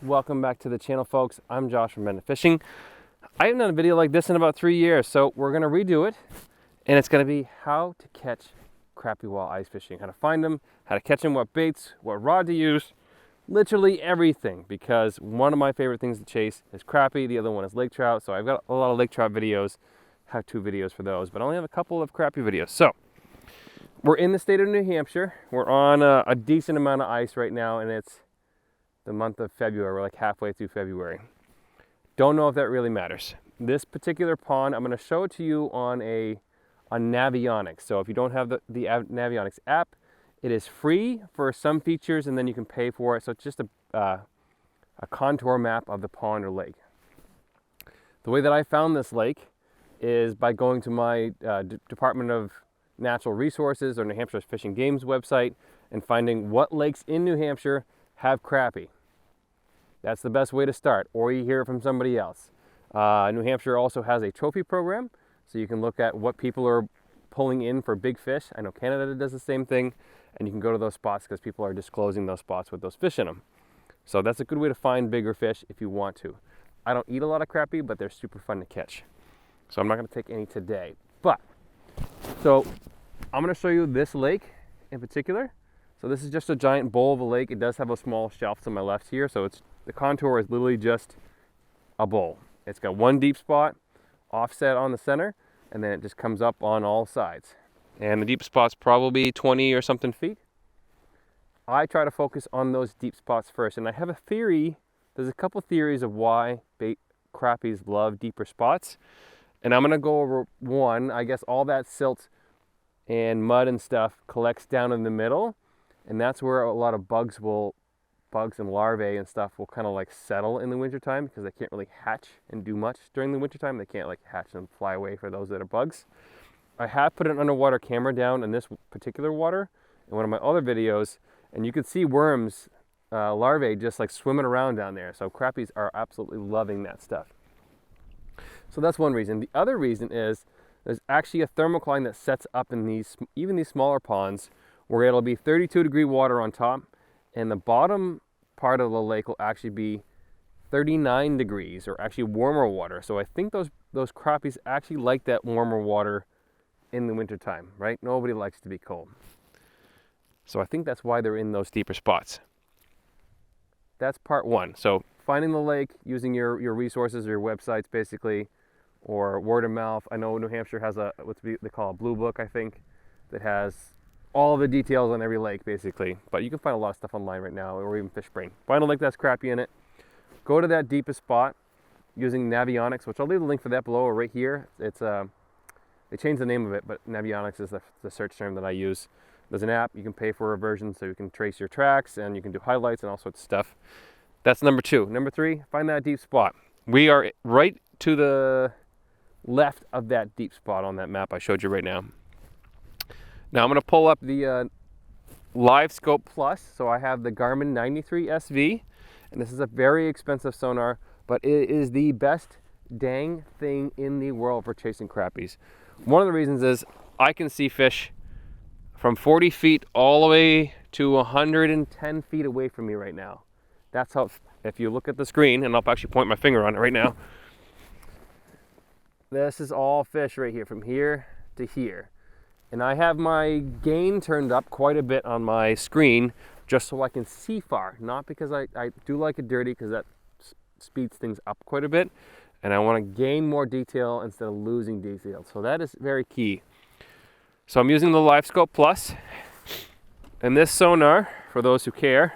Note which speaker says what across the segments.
Speaker 1: Welcome back to the channel, folks. I'm Josh from Bennett Fishing. I haven't done a video like this in about 3 years, so we're going to redo it, and it's going to be how to catch crappie while ice fishing, how to find them, how to catch them, what baits, what rod to use, literally everything, because one of my favorite things to chase is crappie, the other one is lake trout, so I've got a lot of lake trout videos, how-to videos for those, but I only have a couple of crappie videos. So we're in the state of New Hampshire. We're on a decent amount of ice right now, and it's the month of February. We're like halfway through February. Don't know if that really matters. This particular pond, I'm going to show it to you on Navionics. So if you don't have the Navionics app, it is free for some features, and then you can pay for it. So it's just a contour map of the pond or lake. The way that I found this lake is by going to my Department of Natural Resources or New Hampshire Fish and Games website and finding what lakes in New Hampshire have crappie. That's the best way to start, or you hear it from somebody else. New Hampshire also has a trophy program, so you can look at what people are pulling in for big fish. I know Canada does the same thing, and you can go to those spots because people are disclosing those spots with those fish in them. So that's a good way to find bigger fish if you want to. I don't eat a lot of crappie, but they're super fun to catch. So I'm not going to take any today. So I'm going to show you this lake in particular. So this is just a giant bowl of a lake. It does have a small shelf to my left here, so the contour is literally just a bowl. It's got one deep spot offset on the center, and then it just comes up on all sides. And the deep spot's probably 20 or something feet. I try to focus on those deep spots first, and I have a theory. There's a couple theories of why crappies love deeper spots, and I'm gonna go over one. I guess all that silt and mud and stuff collects down in the middle, and that's where a lot of bugs and larvae and stuff will kind of like settle in the wintertime because they can't really hatch and do much during the wintertime. They can't like hatch and fly away for those that are bugs. I have put an underwater camera down in this particular water in one of my other videos, and you can see worms, larvae just like swimming around down there. So crappies are absolutely loving that stuff. So that's one reason. The other reason is there's actually a thermocline that sets up in even these smaller ponds where it'll be 32-degree water on top, and the bottom part of the lake will actually be 39 degrees, or actually warmer water. So I think those crappies actually like that warmer water in the wintertime, right? Nobody likes to be cold. So I think that's why they're in those deeper spots. That's part one. So finding the lake, using your resources or your websites basically, or word of mouth. I know New Hampshire has what they call a blue book, I think, that has all the details on every lake basically, but you can find a lot of stuff online right now, or even FishBrain. Find a lake that's crappie in it, go to that deepest spot using Navionics, which I'll leave the link for that below or right here. It's they changed the name of it, but Navionics is the search term that I use. There's an app, you can pay for a version so you can trace your tracks and you can do highlights and all sorts of stuff. That's number two. Number three, find that deep spot. We are right to the left of that deep spot on that map I showed you right now. Now I'm going to pull up the Live Scope Plus. So I have the Garmin 93 SV, and this is a very expensive sonar, but it is the best dang thing in the world for chasing crappies. One of the reasons is I can see fish from 40 feet all the way to 110 feet away from me right now. That's how, if you look at the screen, and I'll actually point my finger on it right now, this is all fish right here, from here to here. And I have my gain turned up quite a bit on my screen just so I can see far. Not because I do like it dirty, because that speeds things up quite a bit. And I want to gain more detail instead of losing detail. So that is very key. So I'm using the Live Scope Plus. And this sonar, for those who care,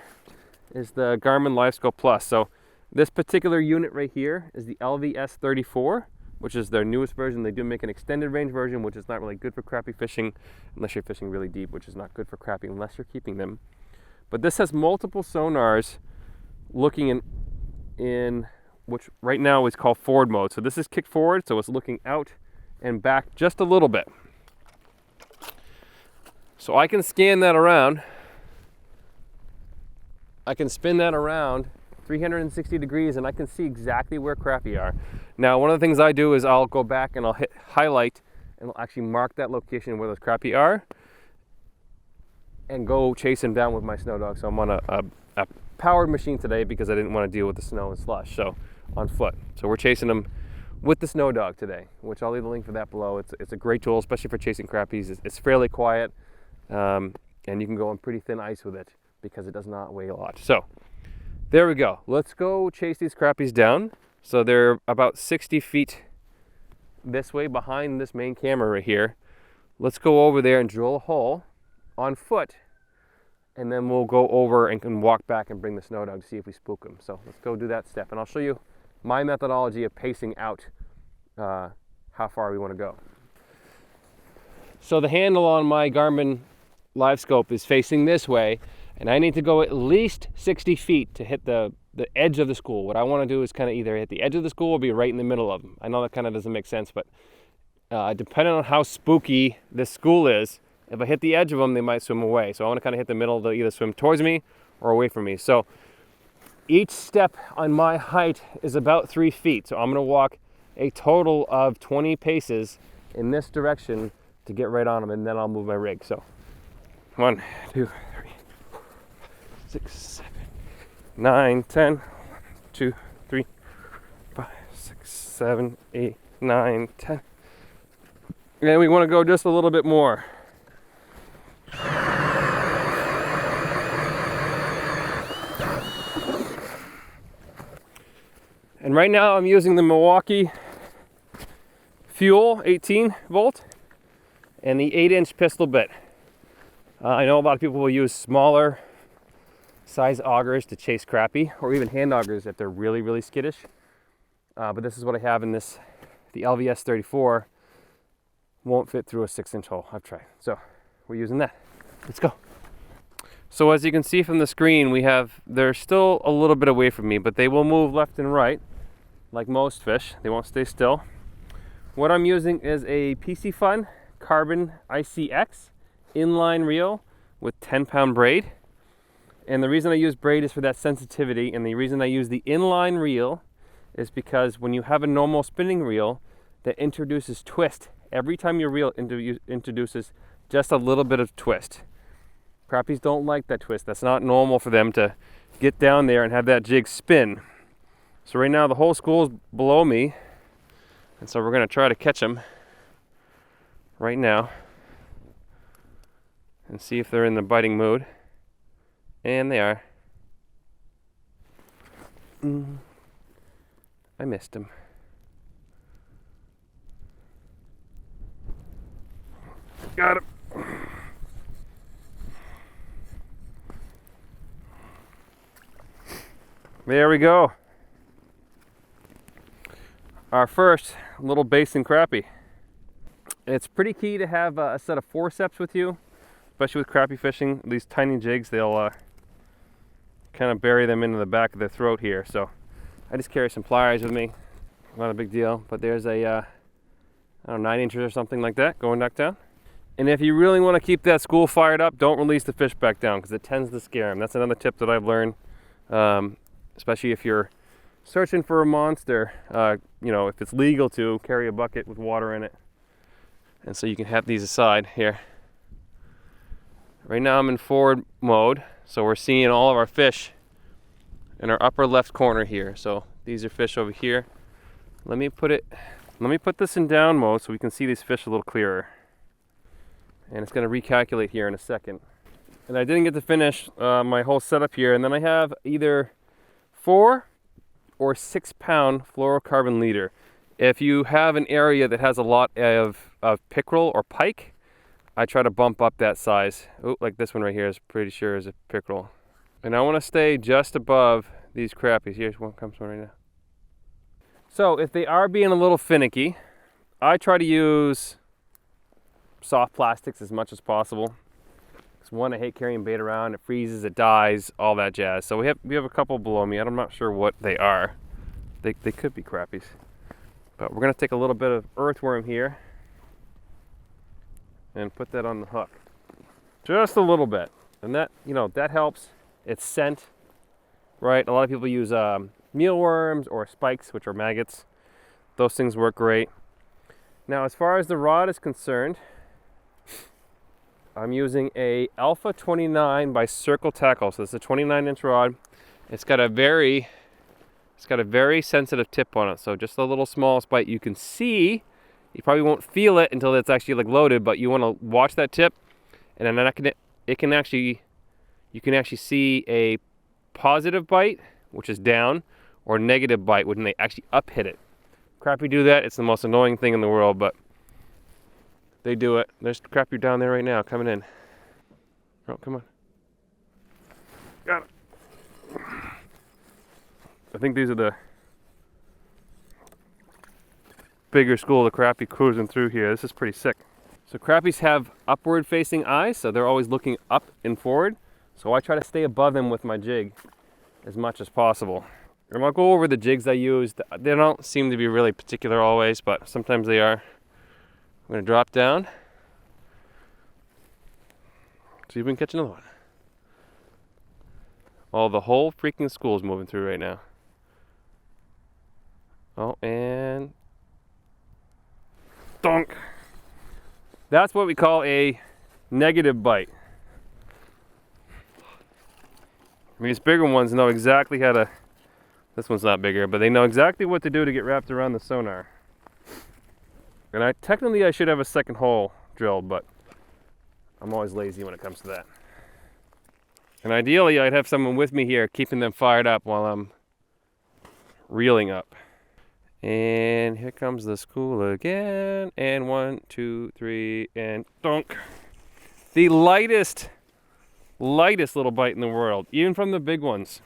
Speaker 1: is the Garmin Live Scope Plus. So this particular unit right here is the LVS34. Which is their newest version. They do make an extended range version, which is not really good for crappie fishing unless you're fishing really deep, which is not good for crappie unless you're keeping them. But this has multiple sonars looking in which right now is called forward mode. So this is kick forward, so it's looking out and back just a little bit. So I can scan that around. I can spin that around 360 degrees, and I can see exactly where crappie are. Now, one of the things I do is I'll go back and I'll hit highlight, and I'll actually mark that location where those crappie are and go chase them down with my snow dog. So I'm on a powered machine today because I didn't want to deal with the snow and slush, so on foot. So we're chasing them with the Snow Dog today, which I'll leave the link for that below. It's a great tool, especially for chasing crappies. It's fairly quiet, and you can go on pretty thin ice with it because it does not weigh a lot. So there we go. Let's go chase these crappies down. So they're about 60 feet this way behind this main camera right here. Let's go over there and drill a hole on foot, and then we'll go over and can walk back and bring the Snow Dog to see if we spook them. So let's go do that step, and I'll show you my methodology of pacing out how far we want to go. So the handle on my Garmin Live Scope is facing this way, and I need to go at least 60 feet to hit the edge of the school. What I want to do is kind of either hit the edge of the school or be right in the middle of them. I know that kind of doesn't make sense, but depending on how spooky this school is, if I hit the edge of them, they might swim away. So I want to kind of hit the middle. They'll either swim towards me or away from me. So each step on my height is about 3 feet. So I'm going to walk a total of 20 paces in this direction to get right on them, and then I'll move my rig. So 1, 2, 3, 4, 6, 7, 9, 10, 2, 3, 5, 6, 7, 8, 9, 10. And we want to go just a little bit more. And right now I'm using the Milwaukee Fuel 18 volt and the 8-inch pistol bit. I know a lot of people will use smaller size augers to chase crappie, or even hand augers if they're really, really skittish. But this is what I have in this. The LVS 34 won't fit through a 6-inch hole. I've tried. So we're using that. Let's go. So as you can see from the screen, they're still a little bit away from me, but they will move left and right like most fish. They won't stay still. What I'm using is a PC Fun Carbon ICX inline reel with 10-pound braid. And the reason I use braid is for that sensitivity, and the reason I use the inline reel is because when you have a normal spinning reel that introduces twist, every time your reel introduces just a little bit of twist. Crappies don't like that twist. That's not normal for them to get down there and have that jig spin. So right now the whole school is below me, and so we're going to try to catch them right now and see if they're in the biting mood. And they are. I missed him. Got him. There we go. Our first little basin crappie. It's pretty key to have a set of forceps with you, especially with crappie fishing. These tiny jigs, they'll kind of bury them into the back of their throat here. So I just carry some pliers with me. Not a big deal, but there's a I don't know, 9 inches or something like that going back down. And if you really want to keep that school fired up, don't release the fish back down because it tends to scare them. That's another tip that I've learned, especially if you're searching for a monster. You know, if it's legal to carry a bucket with water in it. And so you can have these aside here. Right now I'm in forward mode, so we're seeing all of our fish in our upper left corner here. So these are fish over here. Let me put this in down mode so we can see these fish a little clearer. And it's going to recalculate here in a second. And I didn't get to finish my whole setup here, and then I have either 4 or 6 pound fluorocarbon leader. If you have an area that has a lot of pickerel or pike, I try to bump up that size. Oh, like this one right here is pretty sure is a pickerel. And I want to stay just above these crappies. Here's one comes one right now. So if they are being a little finicky, I try to use soft plastics as much as possible. It's one, I hate carrying bait around. It freezes, it dies, all that jazz. So we have a couple below me. I'm not sure what they are. They could be crappies. But we're going to take a little bit of earthworm here and put that on the hook. Just a little bit. And that, you know, that helps. It's scent, right? A lot of people use mealworms or spikes, which are maggots. Those things work great. Now, as far as the rod is concerned, I'm using a Alpha 29 by Circle Tackle. So it's a 29-inch rod. It's got a very sensitive tip on it. So just the little smallest bite you can see. You probably won't feel it until it's actually like loaded, but you want to watch that tip, and then you can actually see a positive bite, which is down, or negative bite when they actually up hit it. Crappie do that. It's the most annoying thing in the world, but they do it. There's crappie down there right now, coming in. Oh, come on. Got it. I think these are the bigger school of crappie cruising through here. This is pretty sick. So crappies have upward facing eyes, so they're always looking up and forward. So I try to stay above them with my jig as much as possible. And I'll go over the jigs I use. They don't seem to be really particular always, but sometimes they are. I'm gonna drop down. See if we can catch another one. Oh, the whole freaking school is moving through right now. Oh, and donk. That's what we call a negative bite. These bigger ones know exactly how to, this one's not bigger, but they know exactly what to do to get wrapped around the sonar. And technically I should have a second hole drilled, but I'm always lazy when it comes to that. And ideally I'd have someone with me here keeping them fired up while I'm reeling up. And here comes the school again. And 1, 2, 3, and donk. The lightest little bite in the world, even from the big ones.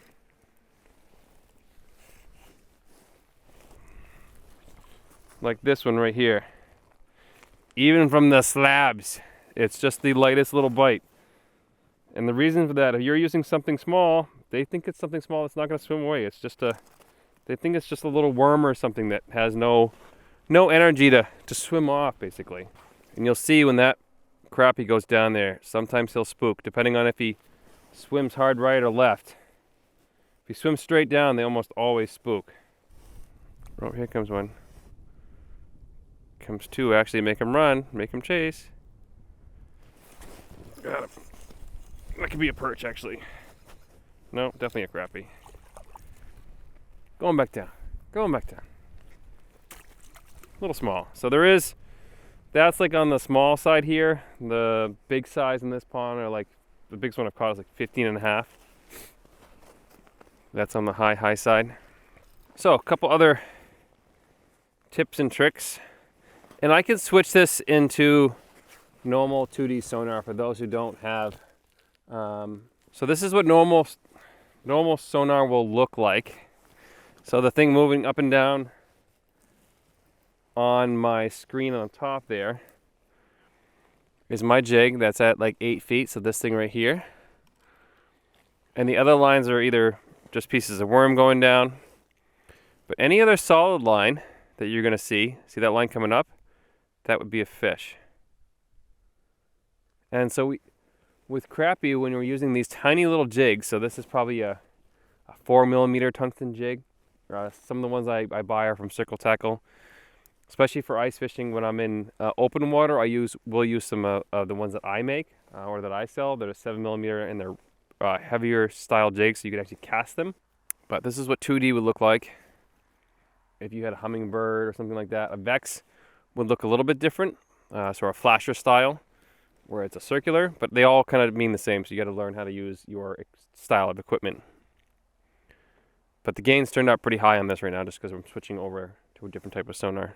Speaker 1: Like this one right here. Even from the slabs, it's just the lightest little bite. And the reason for that, if you're using something small, they think it's something small that's not going to swim away. It's just they think it's just a little worm or something that has no energy to swim off, basically. And you'll see when that crappie goes down there, sometimes he'll spook, depending on if he swims hard right or left. If he swims straight down, they almost always spook. Oh, here comes one. Comes two, actually. Make him run, make him chase. Got him. That could be a perch, actually. No, definitely a crappie. Going back down. Going back down. A little small. So there is, that's like on the small side here. The big size in this pond are like, the biggest one I've caught is like 15.5. That's on the high side. So a couple other tips and tricks. And I can switch this into normal 2D sonar for those who don't have. So this is what normal sonar will look like. So the thing moving up and down on my screen on top there is my jig that's at like 8 feet. So this thing right here. And the other lines are either just pieces of worm going down. But any other solid line that you're going to see that line coming up? That would be a fish. And so with crappie, when we're using these tiny little jigs, so this is probably a 4mm tungsten jig. Some of the ones I buy are from Circle Tackle, especially for ice fishing. When I'm in open water, we'll use some of the ones that I make or that I sell. They're 7mm and they're heavier style jigs, so you can actually cast them. But this is what 2D would look like if you had a hummingbird or something like that. A Vex would look a little bit different, so a flasher style, where it's a circular, but they all kind of mean the same, so you got to learn how to use your style of equipment. But the gains turned out pretty high on this right now, just because I'm switching over to a different type of sonar.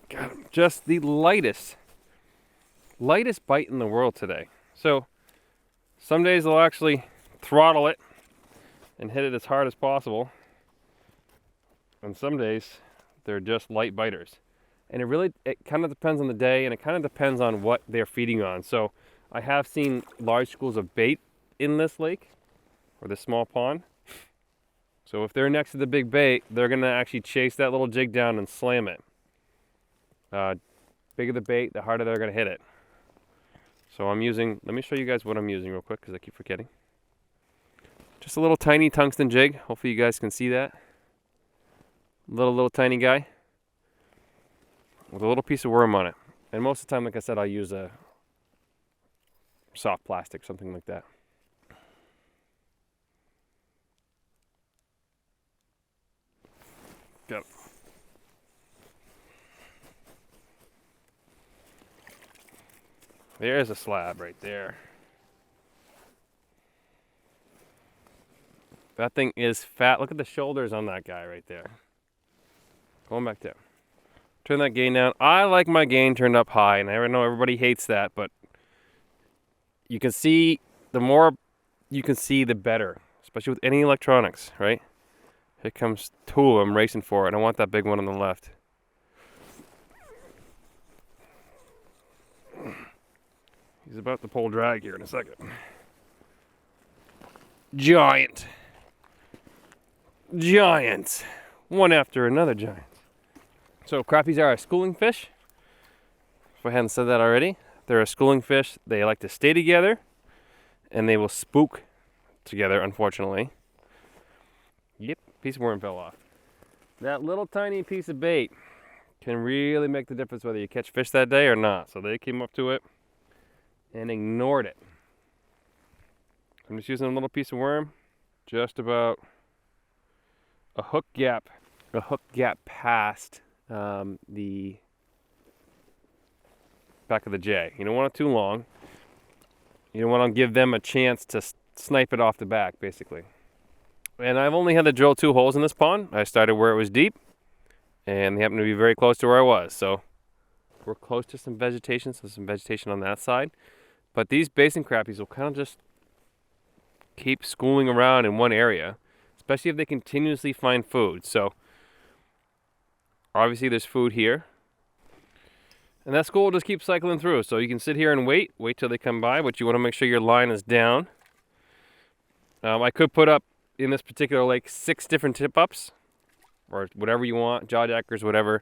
Speaker 1: Got him. Just the lightest bite in the world today. So some days I'll actually throttle it and hit it as hard as possible, and some days they're just light biters. And it kind of depends on the day, and it kind of depends on what they're feeding on. So I have seen large schools of bait in this lake or this small pond. So if they're next to the big bait, they're going to actually chase that little jig down and slam it. Bigger the bait, the harder they're going to hit it. So let me show you guys what I'm using real quick, because I keep forgetting. Just a little tiny tungsten jig. Hopefully you guys can see that. Little tiny guy with a little piece of worm on it. And most of the time, like I said, I'll use a soft plastic, something like that. Got it. There's a slab right there. That thing is fat. Look at the shoulders on that guy right there. Going back there. Turn that gain down. I like my gain turned up high, and I know everybody hates that, but you can see, the more you can see, the better, especially with any electronics, right? Here comes two of them racing for it. I want that big one on the left. He's about to pull drag here in a second. Giant. Giants. One after another giant. So crappies are a schooling fish. If I hadn't said that already, they're a schooling fish. They like to stay together, and they will spook together, unfortunately. Yep, piece of worm fell off. That little tiny piece of bait can really make the difference whether you catch fish that day or not. So they came up to it and ignored it. I'm just using a little piece of worm, just about a hook gap past the back of the J. You don't want it too long. You don't want to give them a chance to snipe it off the back, basically. And I've only had to drill 2 holes in this pond. I started where it was deep, and they happen to be very close to where I was. So we're close to some vegetation, so some vegetation on that side. But these basin crappies will kind of just keep schooling around in one area, especially if they continuously find food. So obviously there's food here, and that school will just keep cycling through. So you can sit here and wait till they come by, but you want to make sure your line is down. I could put up, in this particular lake, 6 different tip ups, or whatever you want, jaw jackers, whatever,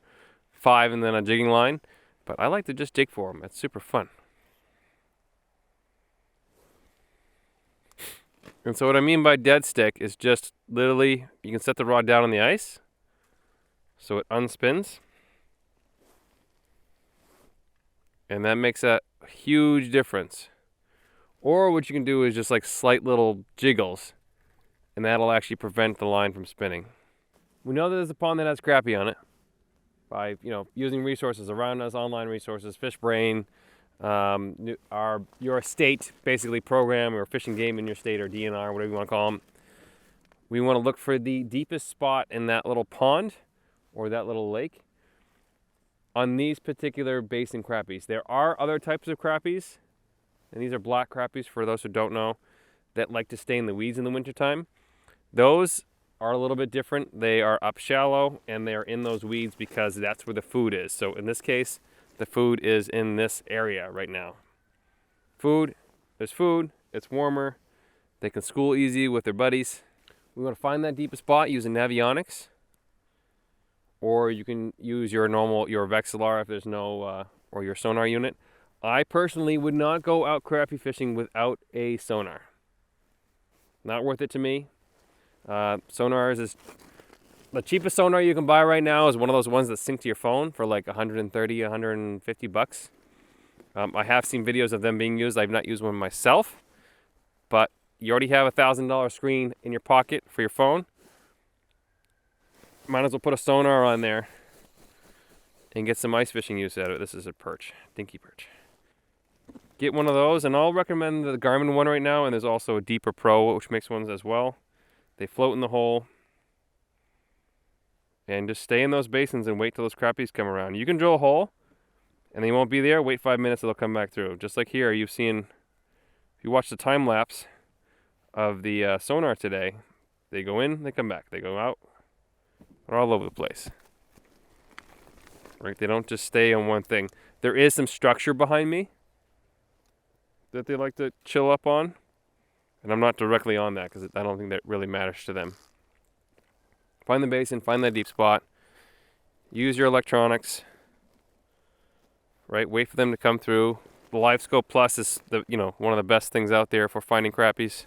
Speaker 1: 5 and then a jigging line. But I like to just jig for them. It's super fun. And so what I mean by dead stick is just literally, you can set the rod down on the ice so it unspins. And that makes a huge difference. Or what you can do is just like slight little jiggles, and that'll actually prevent the line from spinning. We know that there's a pond that has crappie on it by, using resources around us, online resources, Fish Brain, your state basically program, or Fish and Game in your state, or DNR, whatever you want to call them. We want to look for the deepest spot in that little pond or that little lake on these particular basin crappies. There are other types of crappies, and these are black crappies for those who don't know, that like to stay in the weeds in the wintertime. Those are a little bit different. They are up shallow, and they are in those weeds because that's where the food is. So in this case, the food is in this area right now. There's food, it's warmer, they can school easy with their buddies. We want to find that deepest spot using navionics, or you can use your Vexilar if there's no, or your sonar unit. I personally would not go out crappie fishing without a sonar. Not worth it to me. Sonars is the cheapest sonar you can buy right now is one of those ones that sync to your phone for like $130, $150. I have seen videos of them being used. I've not used one myself, but you already have a $1,000 screen in your pocket for your phone. Might as well put a sonar on there and get some ice fishing use out of it. This is a perch, dinky perch. Get one of those, and I'll recommend the Garmin one right now, and there's also a Deeper Pro, which makes ones as well. They float in the hole. And just stay in those basins and wait till those crappies come around. You can drill a hole, and they won't be there. Wait 5 minutes, they'll come back through. Just like here, you've seen, if you watch the time lapse of the sonar today, they go in, they come back. They go out. They're all over the place. Right? They don't just stay on one thing. There is some structure behind me that they like to chill up on, and I'm not directly on that because I don't think that really matters to them. Find the basin, find that deep spot, use your electronics, right? Wait for them to come through. The LiveScope Plus is one of the best things out there for finding crappies.